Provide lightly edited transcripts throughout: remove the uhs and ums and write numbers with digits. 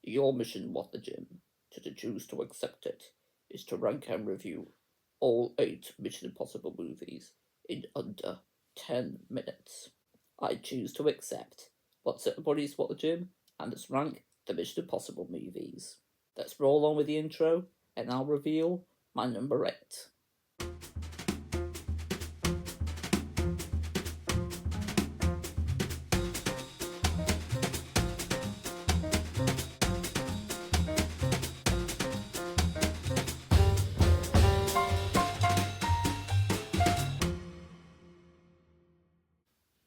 Your mission, What the Jim, should you choose to accept it, is to rank and review all 8 Mission Impossible movies in under 10 minutes. I choose to accept. What's everybody's What the Jim, and let's rank the Mission Impossible movies. Let's roll on with the intro, and I'll reveal my number 8.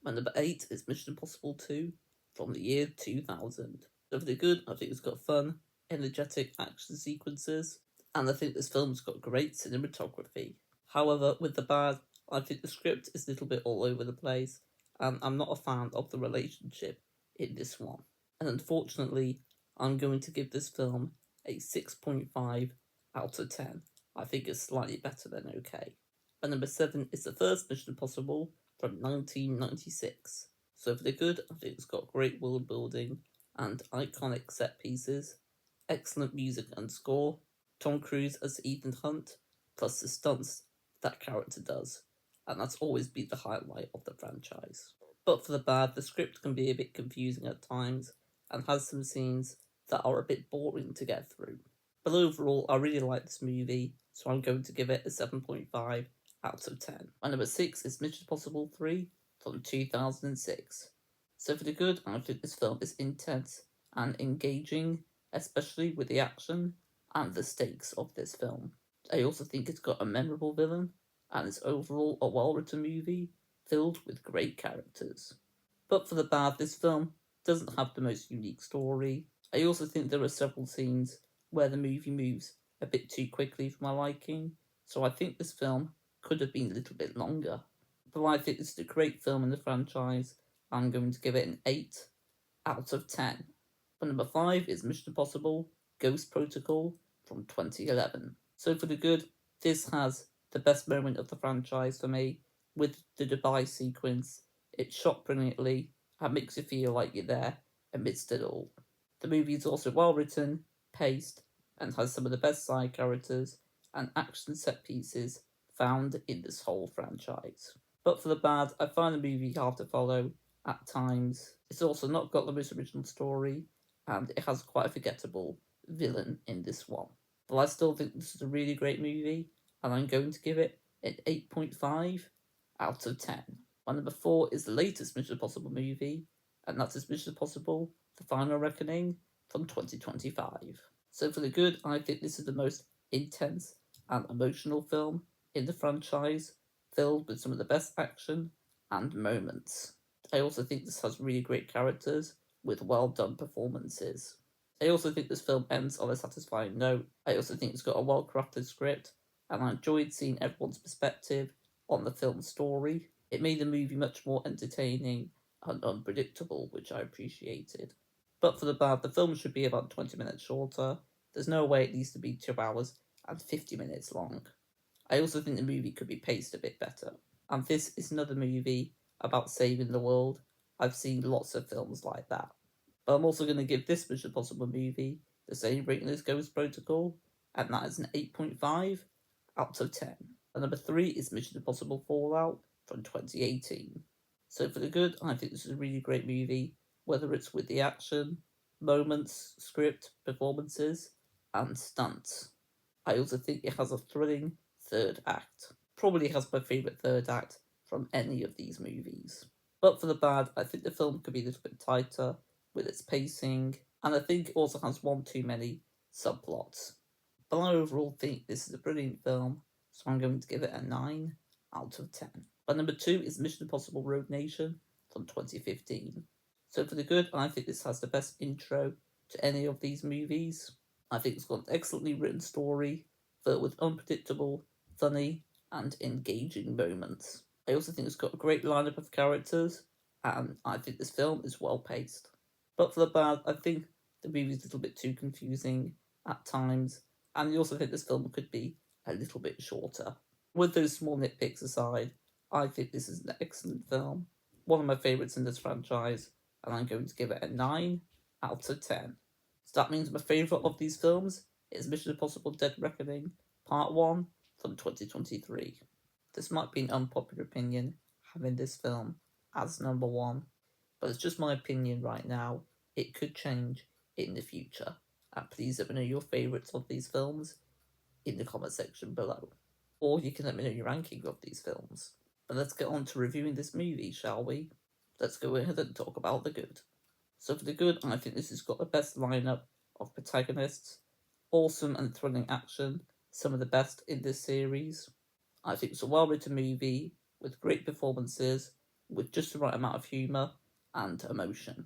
My number 8 is Mission Impossible 2 from the year 2000. So for the good, I think it's got fun, energetic action sequences, and I think this film's got great cinematography. However, with the bad, I think the script is a little bit all over the place, and I'm not a fan of the relationship in this one. And unfortunately, I'm going to give this film a 6.5 out of 10. I think it's slightly better than okay. And number 7 is the first Mission Impossible from 1996. So for the good, I think it's got great world building and iconic set pieces, excellent music and score, Tom Cruise as Ethan Hunt, plus the stunts that character does, and that's always been the highlight of the franchise. But for the bad, the script can be a bit confusing at times and has some scenes that are a bit boring to get through. But overall, I really like this movie, so I'm going to give it a 7.5 out of 10. My number 6 is Mission Impossible 3 from 2006. So for the good, I think this film is intense and engaging, especially with the action and the stakes of this film. I also think it's got a memorable villain, and it's overall a well-written movie filled with great characters. But for the bad, this film doesn't have the most unique story. I also think there are several scenes where the movie moves a bit too quickly for my liking, so I think this film could have been a little bit longer. But I think this is a great film in the franchise. I'm going to give it an 8 out of 10. But number 5 is Mission Impossible Ghost Protocol from 2011. So for the good, this has the best moment of the franchise for me with the Dubai sequence. It's shot brilliantly and makes you feel like you're there amidst it all. The movie is also well written, paced, and has some of the best side characters and action set pieces found in this whole franchise. But for the bad, I find the movie hard to follow at times. It's also not got the most original story, and it has quite a forgettable villain in this one. But I still think this is a really great movie, and I'm going to give it an 8.5 out of 10. My number 4 is the latest Mission Impossible movie, and that is Mission Impossible The Final Reckoning from 2025. So for the good, I think this is the most intense and emotional film in the franchise, filled with some of the best action and moments. I also think this has really great characters with well done performances. I also think this film ends on a satisfying note. I also think it's got a well crafted script, and I enjoyed seeing everyone's perspective on the film's story. It made the movie much more entertaining and unpredictable, which I appreciated. But for the bad, the film should be about 20 minutes shorter. There's no way it needs to be 2 hours and 50 minutes long. I also think the movie could be paced a bit better. And this is another movie about saving the world. I've seen lots of films like that. But I'm also going to give this Mission Impossible movie the same rating as Ghost Protocol, and that is an 8.5 out of 10. And number 3 is Mission Impossible Fallout from 2018. So for the good, I think this is a really great movie, whether it's with the action, moments, script, performances, and stunts. I also think it has a thrilling third act. Probably has my favourite third act from any of these movies. But for the bad, I think the film could be a little bit tighter with its pacing, and I think it also has one too many subplots. But I overall think this is a brilliant film, so I'm going to give it a 9 out of 10. But number 2 is Mission Impossible Rogue Nation from 2015. So for the good, I think this has the best intro to any of these movies. I think it's got an excellently written story, filled with unpredictable, funny, and engaging moments. I also think it's got a great lineup of characters, and I think this film is well paced. But for the bad, I think the movie's a little bit too confusing at times, and I also think this film could be a little bit shorter. With those small nitpicks aside, I think this is an excellent film, one of my favourites in this franchise, and I'm going to give it a 9 out of 10. So that means my favourite of these films is Mission Impossible Dead Reckoning Part 1 from 2023. This might be an unpopular opinion, having this film as number 1, but it's just my opinion right now. It could change in the future. And please let me know your favourites of these films in the comment section below. Or you can let me know your ranking of these films. But let's get on to reviewing this movie, shall we? Let's go ahead and talk about the good. So for the good, I think this has got the best lineup of protagonists, awesome and thrilling action, some of the best in this series. I think it's a well-written movie with great performances, with just the right amount of humour and emotion.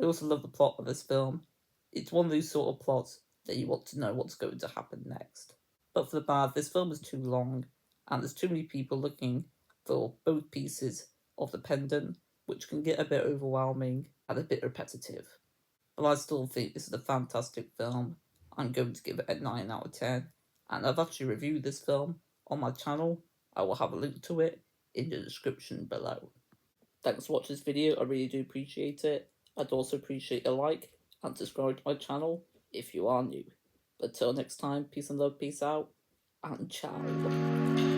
I also love the plot of this film. It's one of those sort of plots that you want to know what's going to happen next. But for the bad, this film is too long, and there's too many people looking for both pieces of the pendant, which can get a bit overwhelming and a bit repetitive. But I still think this is a fantastic film. I'm going to give it a 9 out of 10, and I've actually reviewed this film on my channel. I will have a link to it in the description below. Thanks for watching this video, I really do appreciate it. I'd also appreciate a like and subscribe to my channel if you are new. But till next time, peace and love, peace out, and ciao.